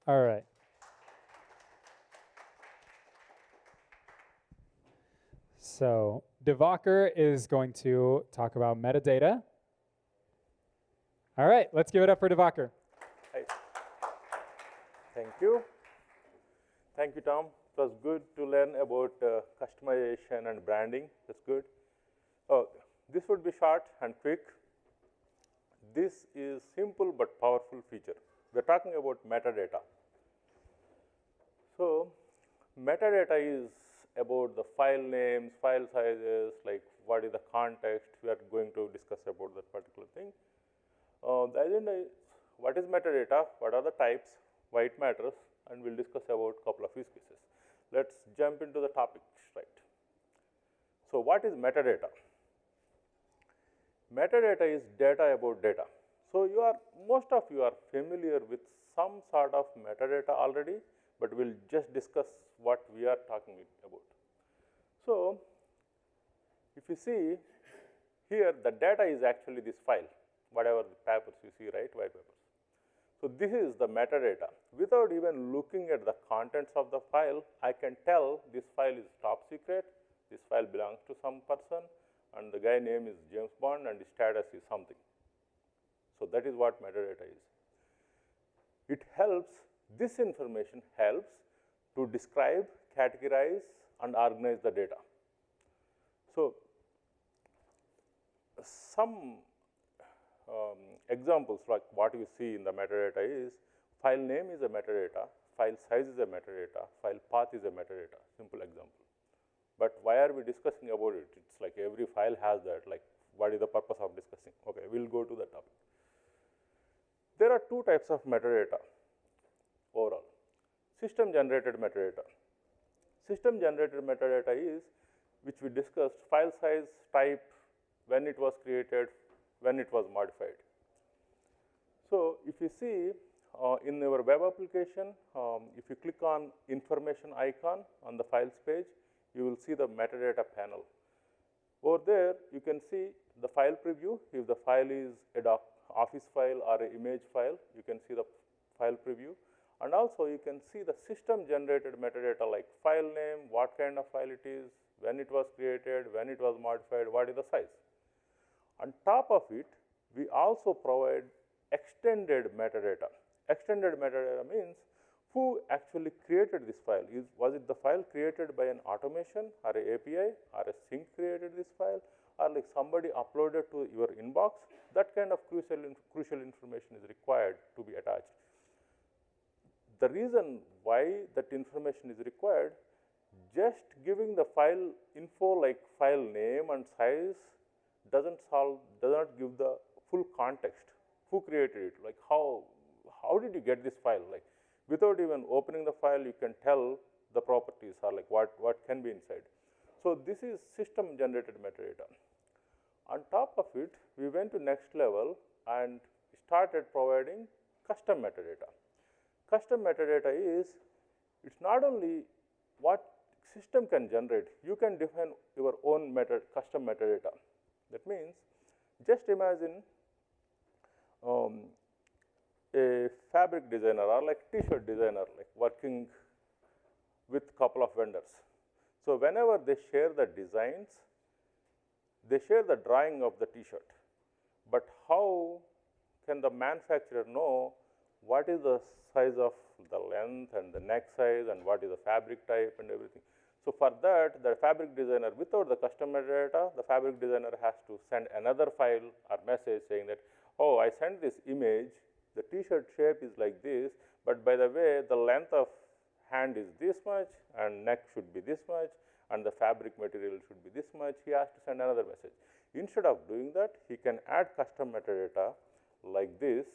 All right. So Divakar is going to talk about metadata. All right, let's give it up for Divakar. Hi. Thank you. Thank you, Tom. It was good to learn about customization and branding. That's good. Oh, this would be short and quick. This is simple but powerful feature. We're talking about metadata. So metadata is about the file names, file sizes, like what is the context. We are going to discuss about that particular thing. The agenda is what is metadata, what are the types, why it matters, and we'll discuss about a couple of use cases. Let's jump into the topic right. So what is metadata? Metadata is data about data. So most of you are familiar with some sort of metadata already, but we'll just discuss what we are talking about. So if you see here, the data is actually this file, whatever the papers you see, right, white papers. So this is the metadata. Without even looking at the contents of the file, I can tell this file is top secret, this file belongs to some person, and the guy name is James Bond, and the status is something. So that is what metadata is. It helps, this information helps to describe, categorize, and organize the data. So some examples like what you see in the metadata is file name is a metadata, file size is a metadata, file path is a metadata, simple example. But why are we discussing about it? It's like every file has that, like what is the purpose of discussing? Okay, we'll go to the topic. There are two types of metadata overall. System generated metadata. System generated metadata is, which we discussed, file size, type, when it was created, when it was modified. So if you see in our web application, if you click on information icon on the files page, you will see the metadata panel. Over there, you can see the file preview. If the file is a office file or an image file, you can see the file preview. And also, you can see the system generated metadata like file name, what kind of file it is, when it was created, when it was modified, what is the size. On top of it, we also provide extended metadata. Extended metadata means who actually created this file. Was it the file created by an automation or an API or a sync created this file, or like somebody uploaded to your inbox? That kind of crucial information is required to be attached. The reason why that information is required, just giving the file info like file name and size does not give the full context. Who created it? Like how did you get this file? Like without even opening the file, you can tell the properties or like what can be inside. So this is system generated metadata. On top of it, we went to next level and started providing custom metadata. Custom metadata is, it's not only what system can generate, you can define your own custom metadata. That means, just imagine a fabric designer or like t-shirt designer like working with couple of vendors. So whenever they share the designs, they share the drawing of the t-shirt. But how can the manufacturer know what is the size of the length and the neck size and what is the fabric type and everything? So for that, the fabric designer, without the custom metadata, the fabric designer has to send another file or message saying that, oh, I sent this image, the t-shirt shape is like this, but by the way, the length of hand is this much and neck should be this much and the fabric material should be this much. He has to send another message. Instead of doing that, he can add custom metadata like this.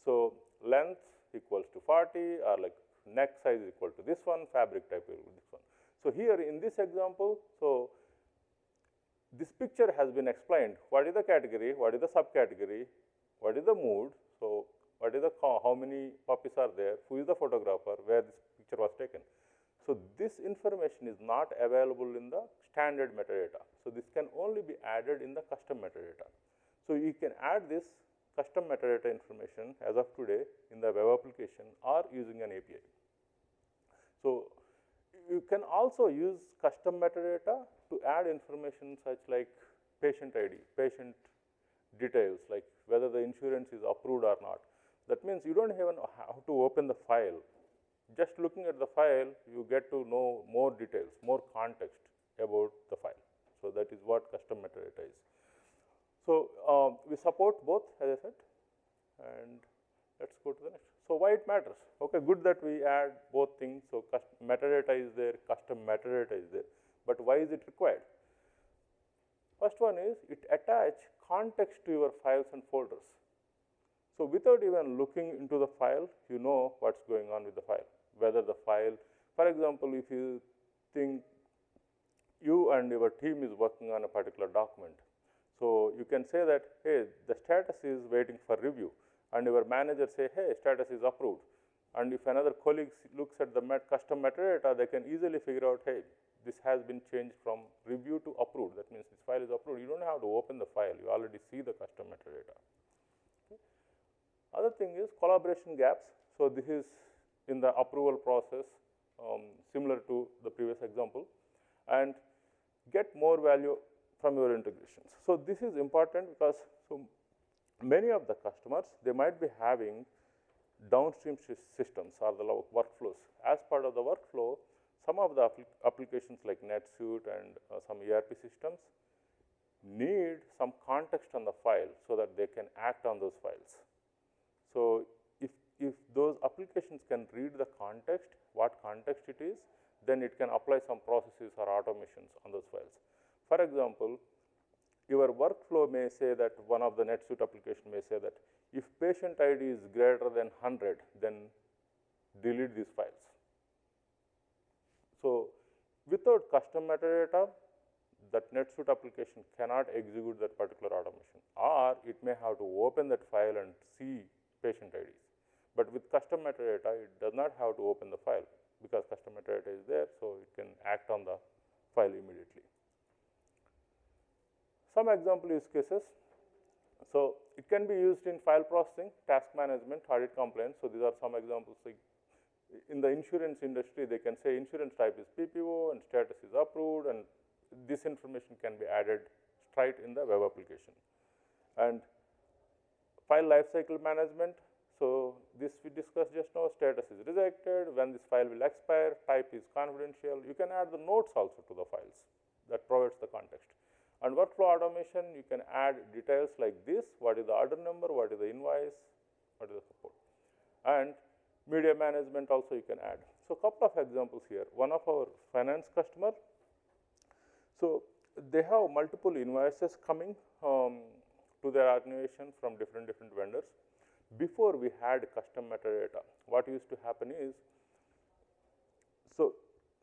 So length equals to 40, or like neck size is equal to this one, fabric type equal to this one. So here in this example, so this picture has been explained. What is the category? What is the subcategory? What is the mood? So what is the how many puppies are there? Who is the photographer? Where this picture was taken? So this information is not available in the standard metadata. So this can only be added in the custom metadata. So you can add this custom metadata information as of today in the web application are using an API. So you can also use custom metadata to add information such like patient ID, patient details, like whether the insurance is approved or not. That means you don't even have to open the file. Just looking at the file, you get to know more details, more context about the file. So that is what custom metadata is. So we support both, as I said, and let's go to the next. So why it matters? Okay, good that we add both things. So metadata is there, custom metadata is there, but why is it required? First one is it attach context to your files and folders. So without even looking into the file, you know what's going on with the file. Whether the file, for example, if you think you and your team is working on a particular document, so you can say that, hey, the status is waiting for review, and your manager say, hey, status is approved. And if another colleague looks at the custom metadata, they can easily figure out, hey, this has been changed from review to approved. That means this file is approved. You don't have to open the file. You already see the custom metadata. Okay. Other thing is collaboration gaps. So this is in the approval process, similar to the previous example, and get more value from your integrations. So this is important because so many of the customers, they might be having downstream systems or the workflows. As part of the workflow, some of the applications like NetSuite and some ERP systems need some context on the file so that they can act on those files. So if those applications can read the context, what context it is, then it can apply some processes or automations on those files. For example, your workflow may say that one of the NetSuite application may say that if patient ID is greater than 100, then delete these files. So without custom metadata, that NetSuite application cannot execute that particular automation, or it may have to open that file and see patient IDs. But with custom metadata, it does not have to open the file because custom metadata is there, so it can act on the file immediately. Some example use cases. So it can be used in file processing, task management, audit compliance. So these are some examples. Like in the insurance industry, they can say insurance type is PPO and status is approved, and this information can be added straight in the web application. And file lifecycle management. So this we discussed just now, status is rejected, when this file will expire, type is confidential. You can add the notes also to the files that provides the context. And workflow automation, you can add details like this, what is the order number, what is the invoice, what is the support. And media management also you can add. So a couple of examples here. One of our finance customer, so they have multiple invoices coming to their organization from different vendors. Before we had custom metadata, what used to happen is, so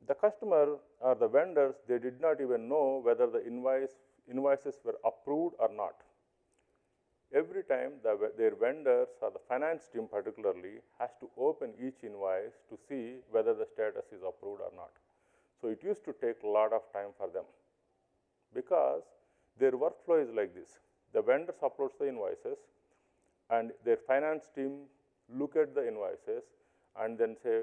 the customer or the vendors, they did not even know whether the invoices were approved or not. Every time their vendors or the finance team particularly has to open each invoice to see whether the status is approved or not. So it used to take a lot of time for them because their workflow is like this. The vendors uploads the invoices and their finance team look at the invoices and then say,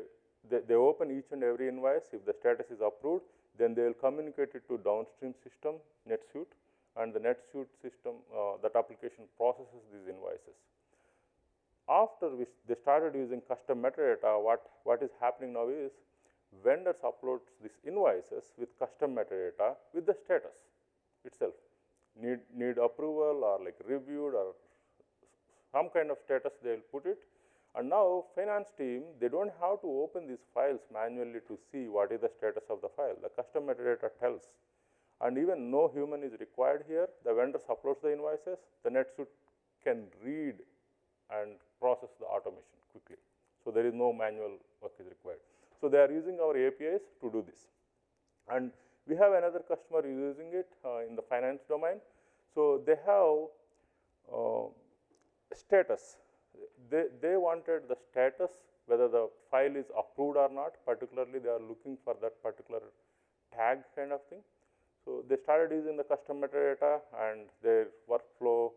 they open each and every invoice. If the status is approved, then they will communicate it to downstream system, NetSuite, and the NetSuite system, that application processes these invoices. After they started using custom metadata, what is happening now is vendors upload these invoices with custom metadata with the status itself. Need approval or like reviewed or some kind of status they will put it. And now finance team, they don't have to open these files manually to see what is the status of the file. The custom metadata tells. And even no human is required here. The vendors uploads the invoices. The NetSuite can read and process the automation quickly. So there is no manual work is required. So they are using our APIs to do this. And we have another customer using it in the finance domain. So they have status. They wanted the status, whether the file is approved or not. Particularly, they are looking for that particular tag kind of thing. So they started using the custom metadata, and their workflow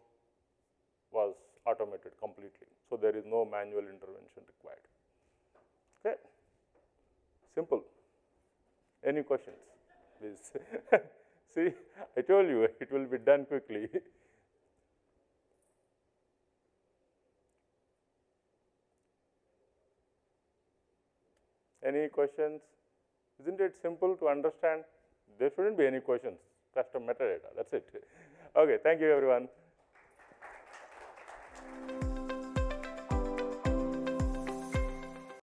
was automated completely. So there is no manual intervention required. Okay, simple. Any questions, please? See, I told you it will be done quickly. Any questions? Isn't it simple to understand? There shouldn't be any questions. Custom metadata, that's it. Okay, thank you everyone.